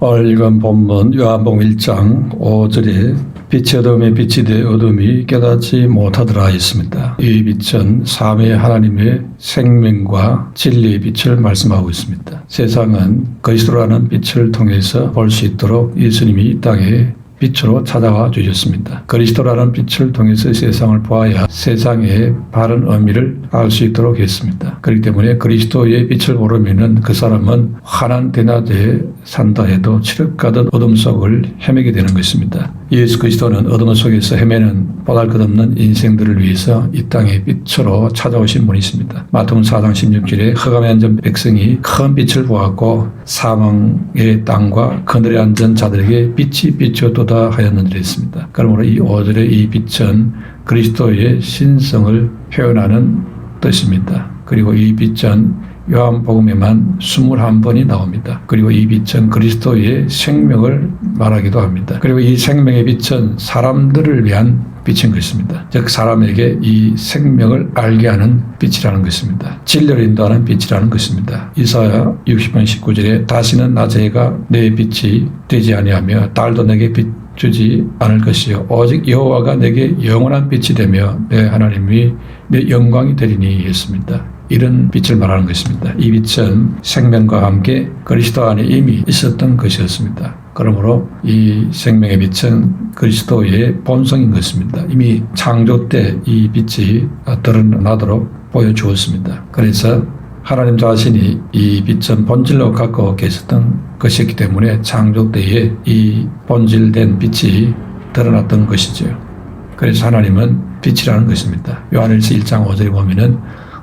오늘 읽은 본문 요한복음 1장 5절에 빛이 어둠에 빛이 되 어둠이 깨닫지 못하더라 있습니다. 이 빛은 삼위 하나님의 생명과 진리의 빛을 말씀하고 있습니다. 세상은 그리스도라는 빛을 통해서 볼 수 있도록 예수님이 이 땅에 빛으로 찾아와 주셨습니다. 그리스도라는 빛을 통해서 세상을 보아야 세상의 바른 의미를 알 수 있도록 했습니다. 그렇기 때문에 그리스도의 빛을 모르면은 그 사람은 환한 대낮에 산다 해도 칠흑가듯 어둠 속을 헤매게 되는 것입니다. 예수 그리스도는 어둠 속에서 헤매는 보잘것없는 인생들을 위해서 이 땅에 빛으로 찾아오신 분이십니다. 마태복음 4장 16절에 흑암에 앉은 백성이 큰 빛을 보았고 사망의 땅과 그늘에 앉은 자들에게 빛이 비추었도다 하였느니라 했습니다. 그러므로 이 5절의 이 빛은 그리스도의 신성을 표현하는 뜻입니다. 그리고 이 빛은 요한복음에만 21번이 나옵니다. 그리고 이 빛은 그리스도의 생명을 말하기도 합니다. 그리고 이 생명의 빛은 사람들을 위한 빛인 것입니다. 즉 사람에게 이 생명을 알게 하는 빛이라는 것입니다. 진리를 인도하는 빛이라는 것입니다. 이사야 60편 19절에 다시는 낮에가 내 빛이 되지 아니하며 달도 내게 빛 주지 않을 것이요 오직 여호와가 내게 영원한 빛이 되며 내 하나님이 내 영광이 되리니 했습니다. 이런 빛을 말하는 것입니다. 이 빛은 생명과 함께 그리스도 안에 이미 있었던 것이었습니다. 그러므로 이 생명의 빛은 그리스도의 본성인 것입니다. 이미 창조 때 이 빛이 드러나도록 보여주었습니다. 그래서 하나님 자신이 이 빛은 본질로 갖고 계셨던 것이기 때문에 창조 때에 이 본질된 빛이 드러났던 것이죠. 그래서 하나님은 빛이라는 것입니다. 요한일서 1장 5절에 보면은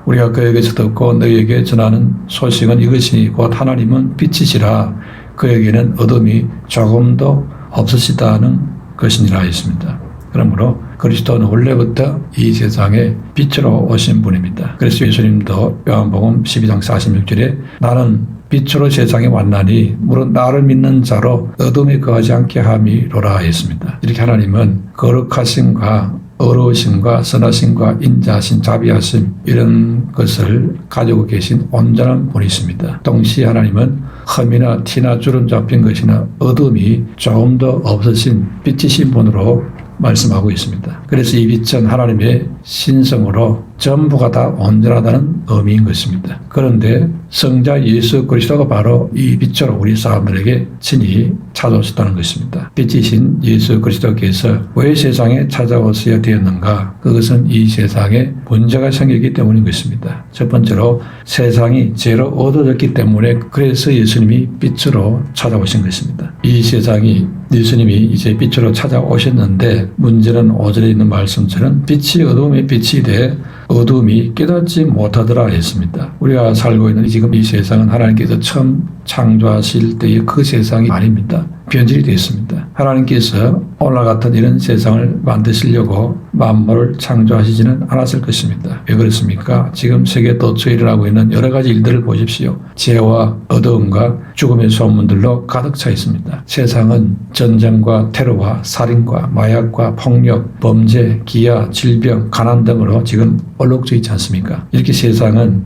우리가 그에게서 듣고 너희에게 전하는 소식은 이것이니 곧 하나님은 빛이시라 그에게는 어둠이 조금도 없으시다는 것이니라 했습니다. 그러므로 그리스도는 원래부터 이 세상에 빛으로 오신 분입니다. 그래서 예수님도 요한복음 12장 46절에 나는 빛으로 세상에 왔나니 물론 나를 믿는 자로 어둠에 거하지 않게 함이로라 했습니다. 이렇게 하나님은 거룩하심과 어려우심과 선하심과 인자하심, 자비하심 이런 것을 가지고 계신 온전한 분이십니다. 동시에 하나님은 흠이나 티나 주름 잡힌 것이나 어둠이 조금도 없으신 빛이신 분으로 말씀하고 있습니다. 그래서 이 빛은 하나님의 신성으로 전부가 다 온전하다는 의미인 것입니다. 그런데 성자 예수 그리스도가 바로 이 빛으로 우리 사람들에게 친히 찾아오셨다는 것입니다. 빛이신 예수 그리스도께서 왜 세상에 찾아오셔야 되었는가? 그것은 이 세상에 문제가 생기기 때문인 것입니다. 첫 번째로 세상이 죄로 어두워졌기 때문에 그래서 예수님이 빛으로 찾아오신 것입니다. 이 세상이 예수님이 이제 빛으로 찾아오셨는데 문제는 5절에 있는 말씀처럼 빛이 어둠에 빛이 돼 어둠이 깨닫지 못하더라 했습니다. 우리가 살고 있는 지금 이 세상은 하나님께서 처음 창조하실 때의 그 세상이 아닙니다. 변질이 되어 있습니다. 하나님께서 오늘 같은 이런 세상을 만드시려고 만물을 창조하시지는 않았을 것입니다. 왜 그렇습니까? 지금 세계 도처에 일어나고 있는 여러 가지 일들을 보십시오. 죄와 어두움과 죽음의 소문들로 가득 차 있습니다. 세상은 전쟁과 테러와 살인과 마약과 폭력, 범죄, 기아, 질병, 가난 등으로 지금 얼룩져 있지 않습니까? 이렇게 세상은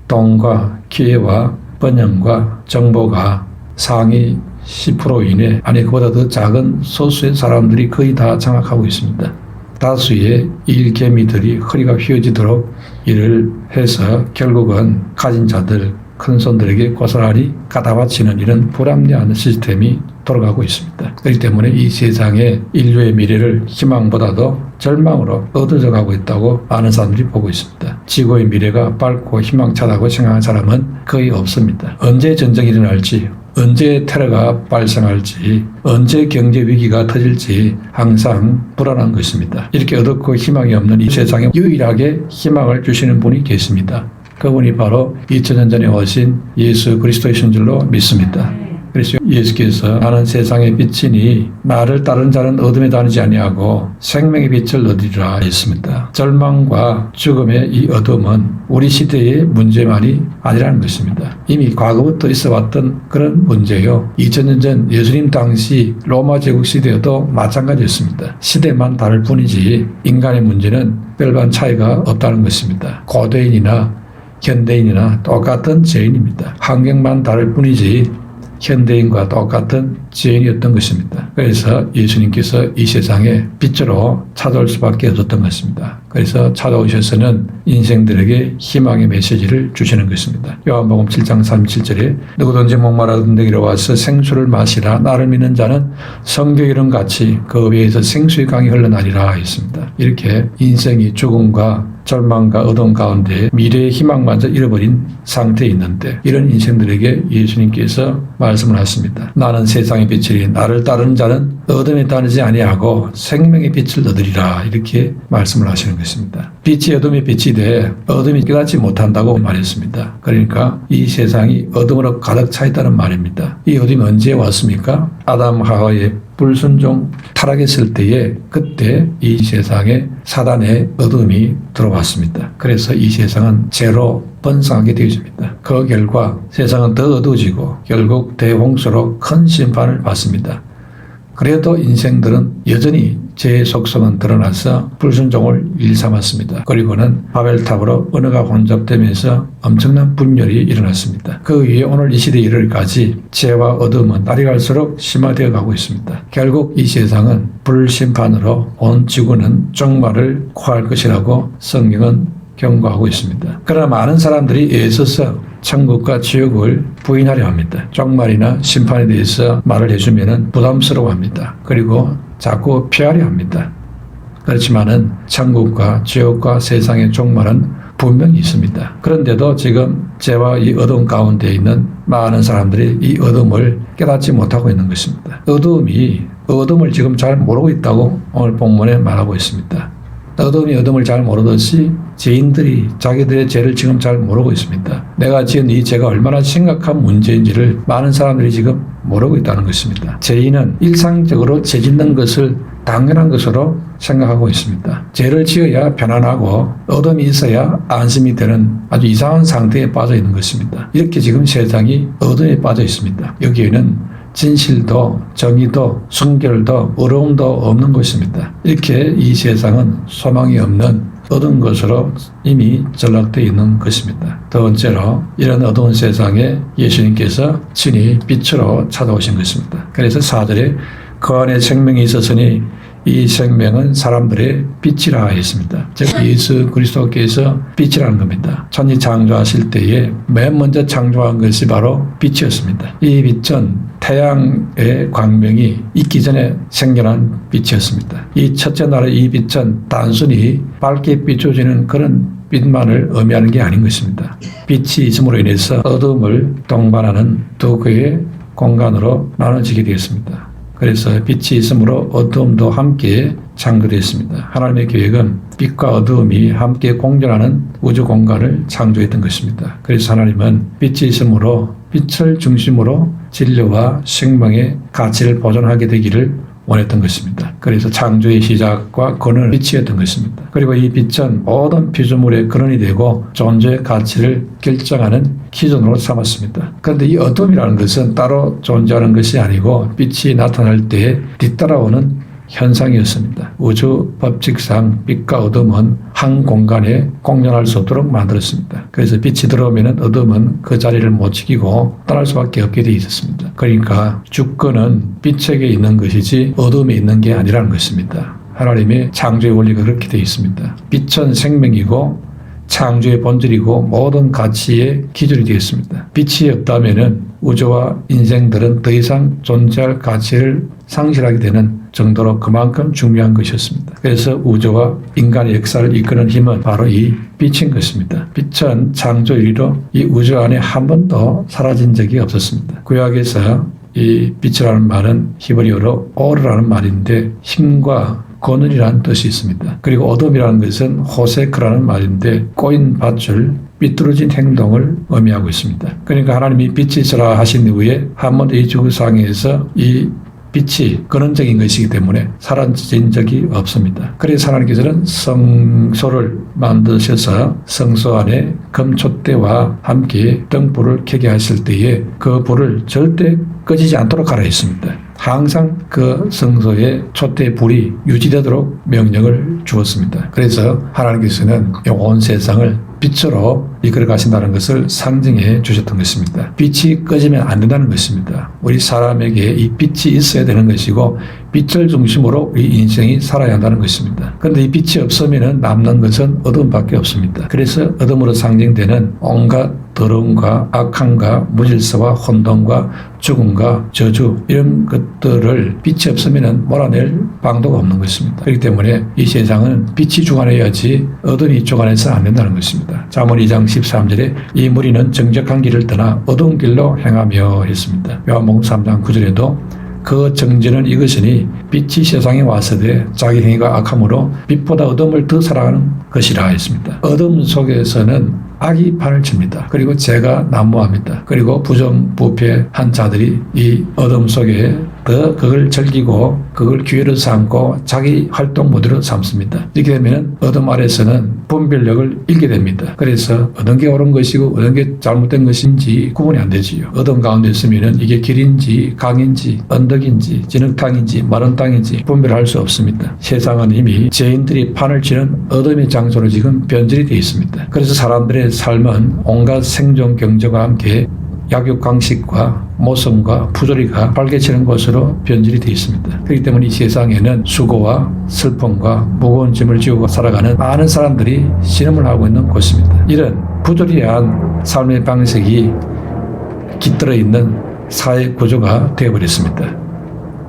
돈과 기회와 번영과 정보가 상위 10% 이내 아니 그보다 더 작은 소수의 사람들이 거의 다 장악하고 있습니다. 다수의 일개미들이 허리가 휘어지도록 일을 해서 결국은 가진 자들 큰 손들에게 고스란히 가다바치는 이런 불합리한 시스템이 돌아가고 있습니다. 그렇기 때문에 이 세상의 인류의 미래를 희망보다도 절망으로 어두워져 가고 있다고 많은 사람들이 보고 있습니다. 지구의 미래가 밝고 희망차다고 생각하는 사람은 거의 없습니다. 언제 전쟁이 일어날지 언제 테러가 발생할지 언제 경제 위기가 터질지 항상 불안한 것입니다. 이렇게 어둡고 희망이 없는 이 세상에 유일하게 희망을 주시는 분이 계십니다. 그분이 바로 2000년 전에 오신 예수 그리스도이신 줄로 믿습니다. 그래서 예수께서 나는 세상의 빛이니 나를 따르는 자는 어둠에 다니지 아니하고 생명의 빛을 얻으리라 했습니다. 절망과 죽음의 이 어둠은 우리 시대의 문제만이 아니라는 것입니다. 이미 과거부터 있어왔던 그런 문제요. 2000년 전 예수님 당시 로마 제국 시대에도 마찬가지였습니다. 시대만 다를 뿐이지 인간의 문제는 별반 차이가 없다는 것입니다. 고대인이나 현대인이나 똑같은 죄인입니다. 환경만 다를 뿐이지 현대인과 똑같은 죄인이었던 것입니다. 그래서 예수님께서 이 세상에 빛으로 찾아올 수밖에 없었던 것입니다. 그래서 찾아오셔서는 인생들에게 희망의 메시지를 주시는 것입니다. 요한복음 7장 37절에 누구든지 목마르던 데기로 와서 생수를 마시라. 나를 믿는 자는 성경 이름같이 그 위에서 생수의 강이 흘러나리라 했습니다. 이렇게 인생이 죽음과 절망과 어둠 가운데 미래의 희망마저 잃어버린 상태에 있는데 이런 인생들에게 예수님께서 말씀을 하십니다. 나는 세상의 빛이니 나를 따르는 자는 어둠에 다니지 아니하고 생명의 빛을 얻으리라 이렇게 말씀을 하시는 것입니다. 빛이 어둠의 빛이 돼 어둠이 깨닫지 못한다고 말했습니다. 그러니까 이 세상이 어둠으로 가득 차 있다는 말입니다. 이 어둠이 언제 왔습니까? 아담 하와의 불순종 타락했을 때에 그때 이 세상에 사단의 어둠이 들어왔습니다. 그래서 이 세상은 죄로 번성하게 되어집니다. 그 결과 세상은 더 어두워지고 결국 대홍수로 큰 심판을 받습니다. 그래도 인생들은 여전히 죄의 속성은 드러나서 불순종을 일삼았습니다. 그리고는 바벨탑으로 언어가 혼잡되면서 엄청난 분열이 일어났습니다. 그 위에 오늘 이 시대에 이르기까지 죄와 어둠은 날이 갈수록 심화되어 가고 있습니다. 결국 이 세상은 불심판으로 온 지구는 종말을 코할 것이라고 성경은 경고하고 있습니다. 그러나 많은 사람들이 애써서 천국과 지옥을 부인하려 합니다. 종말이나 심판에 대해서 말을 해주면 부담스러워합니다. 그리고 자꾸 피하려 합니다. 그렇지만은 천국과 지옥과 세상의 종말은 분명히 있습니다. 그런데도 지금 죄와 이 어둠 가운데 있는 많은 사람들이 이 어둠을 깨닫지 못하고 있는 것입니다. 어둠을 지금 잘 모르고 있다고 오늘 본문에 말하고 있습니다. 어둠이 어둠을 잘 모르듯이 죄인들이 자기들의 죄를 지금 잘 모르고 있습니다. 내가 지은 이 죄가 얼마나 심각한 문제인지를 많은 사람들이 지금 모르고 있다는 것입니다. 죄인은 일상적으로 죄 짓는 것을 당연한 것으로 생각하고 있습니다. 죄를 지어야 편안하고 어둠이 있어야 안심이 되는 아주 이상한 상태에 빠져 있는 것입니다. 이렇게 지금 세상이 어둠에 빠져 있습니다. 여기에는 진실도 정의도 순결도 어려움도 없는 것입니다. 이렇게 이 세상은 소망이 없는 어두운 것으로 이미 전락되어 있는 것입니다. 두 번째로 이런 어두운 세상에 예수님께서 친히 빛으로 찾아오신 것입니다. 그래서 4절에 그 안에 생명이 있었으니 이 생명은 사람들의 빛이라 했습니다. 즉 예수 그리스도께서 빛이라는 겁니다. 천지 창조하실 때에 맨 먼저 창조한 것이 바로 빛이었습니다. 이 빛은 태양의 광명이 있기 전에 생겨난 빛이었습니다. 이 첫째 날의 이 빛은 단순히 밝게 비춰지는 그런 빛만을 의미하는 게 아닌 것입니다. 빛이 있음으로 인해서 어둠을 동반하는 두 개의 공간으로 나눠지게 되었습니다. 그래서 빛이 있으므로 어두움도 함께 창조되었습니다. 하나님의 계획은 빛과 어두움이 함께 공존하는 우주 공간을 창조했던 것입니다. 그래서 하나님은 빛이 있으므로 빛을 중심으로 진리와 생명의 가치를 보존하게 되기를 원했던 것입니다. 그래서 창조의 시작과 근원은 빛이었던 것입니다. 그리고 이 빛은 모든 피조물의 근원이 되고 존재의 가치를 결정하는 기준으로 삼았습니다. 그런데 이 어둠이라는 것은 따로 존재하는 것이 아니고 빛이 나타날 때 뒤따라오는 현상이었습니다. 우주 법칙상 빛과 어둠은 한 공간에 공존할 수 없도록 만들었습니다. 그래서 빛이 들어오면 어둠은 그 자리를 못 지키고 떠날 수밖에 없게 되어 있었습니다. 그러니까 주권은 빛에게 있는 것이지 어둠에 있는 게 아니라는 것입니다. 하나님의 창조의 원리가 그렇게 되어 있습니다. 빛은 생명이고 창조의 본질이고 모든 가치의 기준이 되었습니다. 빛이 없다면 우주와 인생들은 더 이상 존재할 가치를 상실하게 되는 정도로 그만큼 중요한 것이었습니다. 그래서 우주와 인간의 역사를 이끄는 힘은 바로 이 빛인 것입니다. 빛은 창조 이리로 이 우주 안에 한 번도 사라진 적이 없었습니다. 구약에서 이 빛이라는 말은 히브리어로 오르라는 말인데 힘과 권능이라는 뜻이 있습니다. 그리고 어둠이라는 것은 호세크라는 말인데 꼬인 밧줄, 삐뚤어진 행동을 의미하고 있습니다. 그러니까 하나님이 빛이 있으라 하신 이후에 한 번도 이 지구상에서 이 빛이 근원적인 것이기 때문에 사라진 적이 없습니다. 그래서 하나님께서는 성소를 만드셔서 성소 안에 금촛대와 함께 등불을 켜게 하실 때에 그 불을 절대 꺼지지 않도록 하라 했습니다. 항상 그 성소의 촛대 불이 유지되도록 명령을 주었습니다. 그래서 하나님께서는 온 세상을 빛으로 이끌어 가신다는 것을 상징해 주셨던 것입니다. 빛이 꺼지면 안 된다는 것입니다. 우리 사람에게 이 빛이 있어야 되는 것이고 빛을 중심으로 우리 인생이 살아야 한다는 것입니다. 그런데 이 빛이 없으면 남는 것은 어둠밖에 없습니다. 그래서 어둠으로 상징되는 온갖 더러움과 악함과 무질서와 혼돈과 죽음과 저주 이런 것들을 빛이 없으면 몰아낼 방도가 없는 것입니다. 그렇기 때문에 이 세상은 빛이 주관해야지 어둠이 주관해서는 안 된다는 것입니다. 잠언 2장 13절에 이 무리는 정직한 길을 떠나 어두운 길로 행하며 했습니다. 요한복음 3장 9절에도 그 정죄는 이것이니 빛이 세상에 왔으되 자기 행위가 악함으로 빛보다 어둠을 더 사랑하는 것이라 했습니다. 어둠 속에서는 악이 판을 칩니다. 그리고 죄가 난무합니다. 그리고 부정부패한 자들이 이 어둠 속에 더 그걸 즐기고 그걸 기회로 삼고 자기 활동 모드로 삼습니다. 이렇게 되면 어둠 아래서는 분별력을 잃게 됩니다. 그래서 어떤 게 옳은 것이고 어떤 게 잘못된 것인지 구분이 안 되지요. 어둠 가운데 있으면 이게 길인지 강인지 언덕인지 진흙탕인지 마른 땅인지 분별할 수 없습니다. 세상은 이미 죄인들이 판을 치는 어둠의 장소로 지금 변질이 되어 있습니다. 그래서 사람들의 삶은 온갖 생존 경쟁과 함께 약육강식과 모성과 부조리가 발개치는 것으로 변질이 되어 있습니다. 그렇기 때문에 이 세상에는 수고와 슬픔과 무거운 짐을 지고 살아가는 많은 사람들이 신음을 하고 있는 곳입니다. 이런 부조리한 삶의 방식이 깃들어 있는 사회 구조가 되어버렸습니다.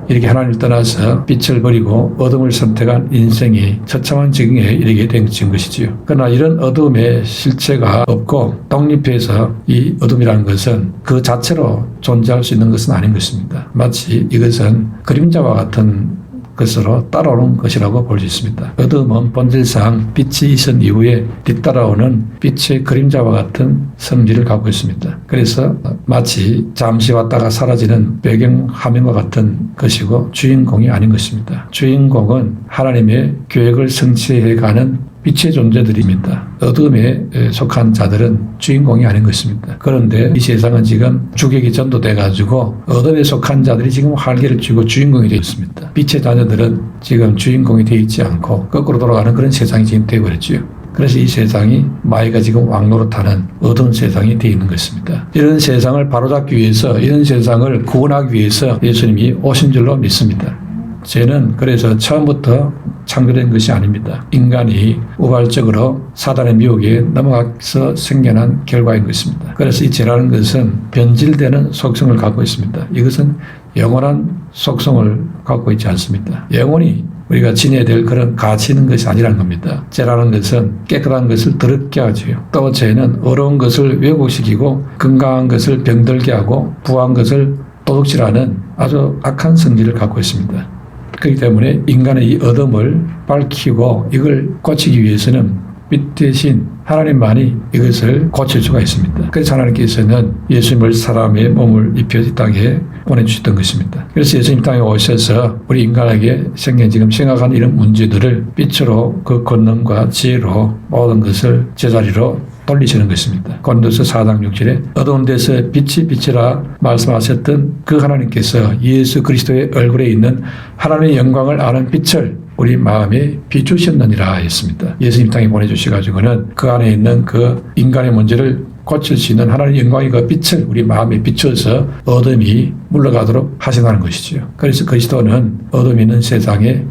이렇게 하나님을 떠나서 빛을 버리고 어둠을 선택한 인생이 처참한 지경에 이르게 된 것이지요. 그러나 이런 어둠의 실체가 없고 독립해서 이 어둠이라는 것은 그 자체로 존재할 수 있는 것은 아닌 것입니다. 마치 이것은 그림자와 같은 것으로 따라오는 것이라고 볼 수 있습니다. 어둠은 본질상 빛이 있은 이후에 뒤따라오는 빛의 그림자와 같은 성질을 갖고 있습니다. 그래서 마치 잠시 왔다가 사라지는 배경 화면과 같은 것이고 주인공이 아닌 것입니다. 주인공은 하나님의 계획을 성취해가는 빛의 존재들입니다. 어둠에 속한 자들은 주인공이 아닌 것입니다. 그런데 이 세상은 지금 주객이 전도돼가지고 어둠에 속한 자들이 지금 활개를 쥐고 주인공이 되어 있습니다. 빛의 자녀들은 지금 주인공이 되어 있지 않고 거꾸로 돌아가는 그런 세상이 지금 되어버렸지요. 그래서 이 세상이 마귀가 지금 왕노릇하는 어두운 세상이 되어 있는 것입니다. 이런 세상을 바로잡기 위해서 이런 세상을 구원하기 위해서 예수님이 오신 줄로 믿습니다. 죄는 그래서 처음부터 창조된 것이 아닙니다. 인간이 우발적으로 사단의 미혹에 넘어가서 생겨난 결과인 것입니다. 그래서 이 죄라는 것은 변질되는 속성을 갖고 있습니다. 이것은 영원한 속성을 갖고 있지 않습니다. 영원히 우리가 지녀야 될 그런 가치 있는 것이 아니라는 겁니다. 죄라는 것은 깨끗한 것을 더럽게 하지요. 또 죄는 어려운 것을 왜곡시키고 건강한 것을 병들게 하고 부한 것을 도둑질하는 아주 악한 성질을 갖고 있습니다. 그렇기 때문에 인간의 이 어둠을 밝히고 이걸 고치기 위해서는 빛 대신 하나님만이 이것을 고칠 수가 있습니다. 그래서 하나님께서는 예수님을 사람의 몸을 입혀 이 땅에 보내주셨던 것입니다. 그래서 예수님 땅에 오셔서 우리 인간에게 생긴 지금 생각한 이런 문제들을 빛으로 그 권능과 지혜로 모든 것을 제자리로 돌리시는 것입니다. 고린도서 4장 6절에 어두운 데서 빛이 빛이라 말씀하셨던 그 하나님께서 예수 그리스도의 얼굴에 있는 하나님의 영광을 아는 빛을 우리 마음에 비추셨느니라 했습니다. 예수님 땅에 보내주셔가지고는 그 안에 있는 그 인간의 문제를 고칠 수 있는 하나님의 영광의 그 빛을 우리 마음에 비춰서 어둠이 물러가도록 하신다는 것이죠. 그래서 그리스도는 어둠이 있는 세상에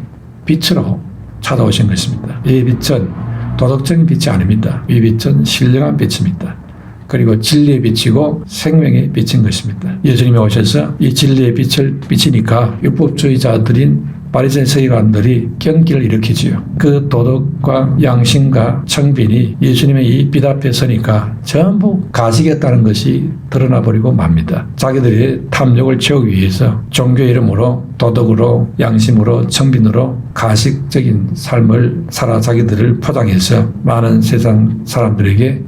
빛으로 찾아오신 것입니다. 이 빛은 도덕적인 빛이 아닙니다. 이 빛은 신령한 빛입니다. 그리고 진리의 빛이고 생명의 빛인 것입니다. 예수님이 오셔서 이 진리의 빛을 비치니까 율법주의자들인 바리새인 서기관들이 경기를 일으키지요. 그 도덕과 양심과 청빈이 예수님의 이 빛 앞에 서니까 전부 가시겠다는 것이 드러나 버리고 맙니다. 자기들의 탐욕을 채우기 위해서 종교의 이름으로 도덕으로 양심으로 청빈으로 가식적인 삶을 살아 자기들을 포장해서 많은 세상 사람들에게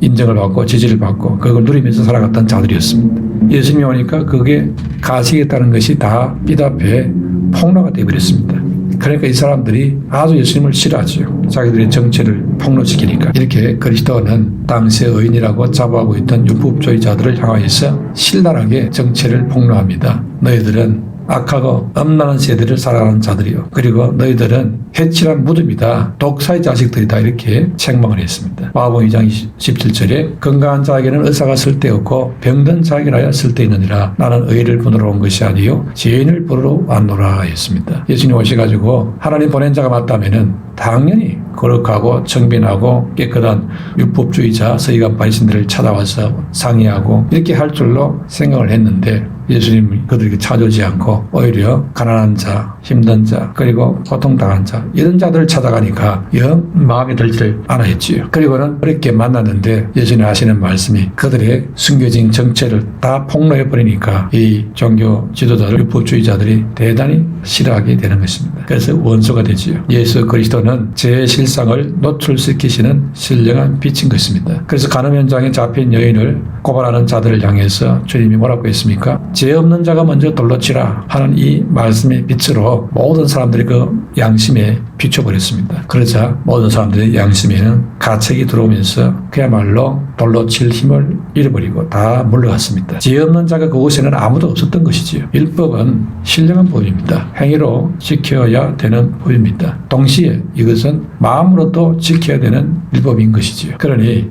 인정을 받고 지지를 받고 그걸 누리면서 살아갔던 자들이었습니다. 예수님이 오니까 그게 가시겠다는 것이 다 빛 앞에 폭로가 되어버렸습니다. 그러니까 이 사람들이 아주 예수님을 싫어하죠. 자기들의 정체를 폭로시키니까. 이렇게 그리스도는 당시의 의인이라고 자부하고 있던 율법주의자들을 향하여서 신랄하게 정체를 폭로합니다. 너희들은 악하고 엄란한 세대를 살아가는 자들이요. 그리고 너희들은 해칠한 무덤이다. 독사의 자식들이다. 이렇게 책망을 했습니다. 마가복음 2장 17절에 건강한 자에게는 의사가 쓸데없고 병든 자에게라야 쓸데있느니라. 나는 의를 부르러 온 것이 아니요 죄인을 부르러 왔노라 했습니다. 예수님 오셔가지고 하나님 보낸 자가 맞다면은 당연히 거룩하고 정빈하고 깨끗한 율법주의자 서기관 바리새인들을 찾아와서 상의하고 이렇게 할 줄로 생각을 했는데 예수님이 그들에게 찾아오지 않고 오히려 가난한 자, 힘든 자, 그리고 고통당한 자 이런 자들을 찾아가니까 영 마음에 들지를 않아 했지요. 그리고는 어렵게 만났는데 예수님 하시는 말씀이 그들의 숨겨진 정체를 다 폭로해버리니까 이 종교 지도자들, 율법주의자들이 대단히 싫어하게 되는 것입니다. 그래서 원수가 되지요. 예수 그리스도는 제 실상을 노출시키시는 신령한 빛인 것입니다. 그래서 간음 현장에 잡힌 여인을 고발하는 자들을 향해서 주님이 뭐라고 했습니까? 죄 없는 자가 먼저 돌로 치라 하는 이 말씀의 빛으로 모든 사람들이 그 양심에 비춰버렸습니다. 그러자 모든 사람들의 양심에는 가책이 들어오면서 그야말로 돌로 칠 힘을 잃어버리고 다 물러갔습니다. 죄 없는 자가 그곳에는 아무도 없었던 것이지요. 율법은 신령한 법입니다. 행위로 지켜야 되는 법입니다. 동시에 이것은 마음으로도 지켜야 되는 율법인 것이지요. 그러니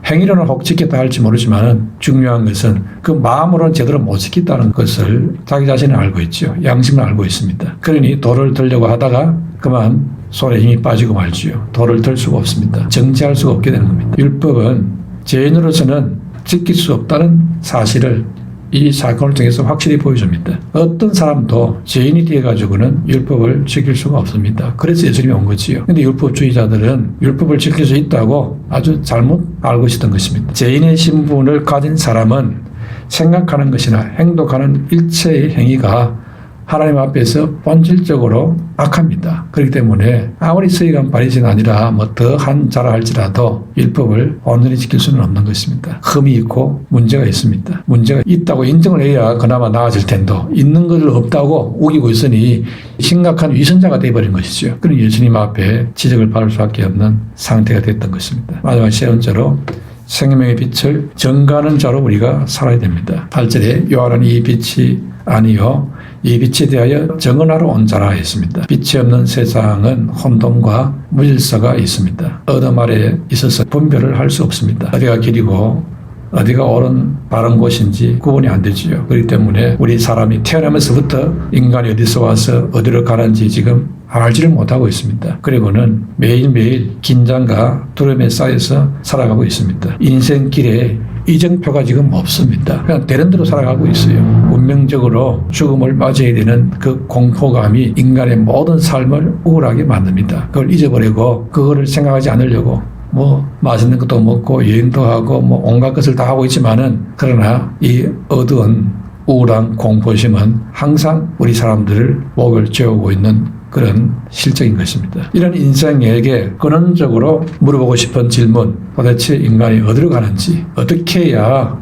행위로는 혹 지켰다 할지 모르지만 중요한 것은 그 마음으로는 제대로 못 지켰다는 것을 자기 자신은 알고 있죠. 양심을 알고 있습니다. 그러니 돌을 들려고 하다가 그만 손에 힘이 빠지고 말지요. 돌을 들 수가 없습니다. 정지할 수가 없게 되는 겁니다. 율법은 죄인으로서는 지킬 수 없다는 사실을 이 사건을 통해서 확실히 보여줍니다. 어떤 사람도 죄인이 되어가지고는 율법을 지킬 수가 없습니다. 그래서 예수님이 온 거지요. 근데 율법주의자들은 율법을 지킬 수 있다고 아주 잘못 알고 있었던 것입니다. 죄인의 신분을 가진 사람은 생각하는 것이나 행동하는 일체의 행위가 하나님 앞에서 본질적으로 악합니다. 그렇기 때문에 아무리 서기관 바리새인이 아니라 뭐 더한 자라 할지라도 율법을 온전히 지킬 수는 없는 것입니다. 흠이 있고 문제가 있습니다. 문제가 있다고 인정을 해야 그나마 나아질 텐데 있는 것을 없다고 우기고 있으니 심각한 위선자가 되어버린 것이죠. 그럼 예수님 앞에 지적을 받을 수밖에 없는 상태가 됐던 것입니다. 마지막 세 번째로 생명의 빛을 전가하는 자로 우리가 살아야 됩니다. 8절에 요한은 이 빛이 아니요 이 빛에 대하여 정언하러 온 자라 했습니다. 빛이 없는 세상은 혼돈과 무질서가 있습니다. 어둠 아래에 있어서 분별을 할 수 없습니다. 어디가 길이고 어디가 옳은 바른 곳인지 구분이 안 되지요. 그렇기 때문에 우리 사람이 태어나면서부터 인간이 어디서 와서 어디로 가는지 지금 알지를 못하고 있습니다. 그리고는 매일매일 긴장과 두려움에 쌓여서 살아가고 있습니다. 인생길에 이정표가 지금 없습니다. 그냥 되는 대로 살아가고 있어요. 운명적으로 죽음을 맞이해야 되는 그 공포감이 인간의 모든 삶을 우울하게 만듭니다. 그걸 잊어버리고 그거를 생각하지 않으려고 뭐 맛있는 것도 먹고 여행도 하고 뭐 온갖 것을 다 하고 있지만은 그러나 이 어두운 우울한 공포심은 항상 우리 사람들을 목을 죄우고 있는 그런 실정인 것입니다. 이런 인생에게 근원적으로 물어보고 싶은 질문, 도대체 인간이 어디로 가는지, 어떻게 해야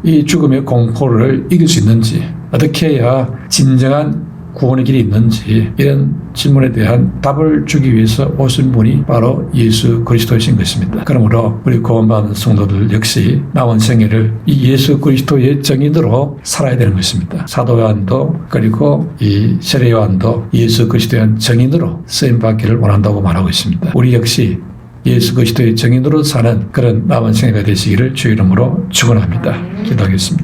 이 죽음의 공포를 이길 수 있는지, 어떻게 해야 진정한 구원의 길이 있는지 이런 질문에 대한 답을 주기 위해서 오신 분이 바로 예수 그리스도이신 것입니다. 그러므로 우리 구원받은 성도들 역시 남은 생애를 이 예수 그리스도의 정인으로 살아야 되는 것입니다. 사도 요한도 그리고 이 세례 요한도 예수 그리스도의 정인으로 쓰임받기를 원한다고 말하고 있습니다. 우리 역시 예수 그리스도의 정인으로 사는 그런 남은 생애가 되시기를 주 이름으로 축원합니다. 기도하겠습니다.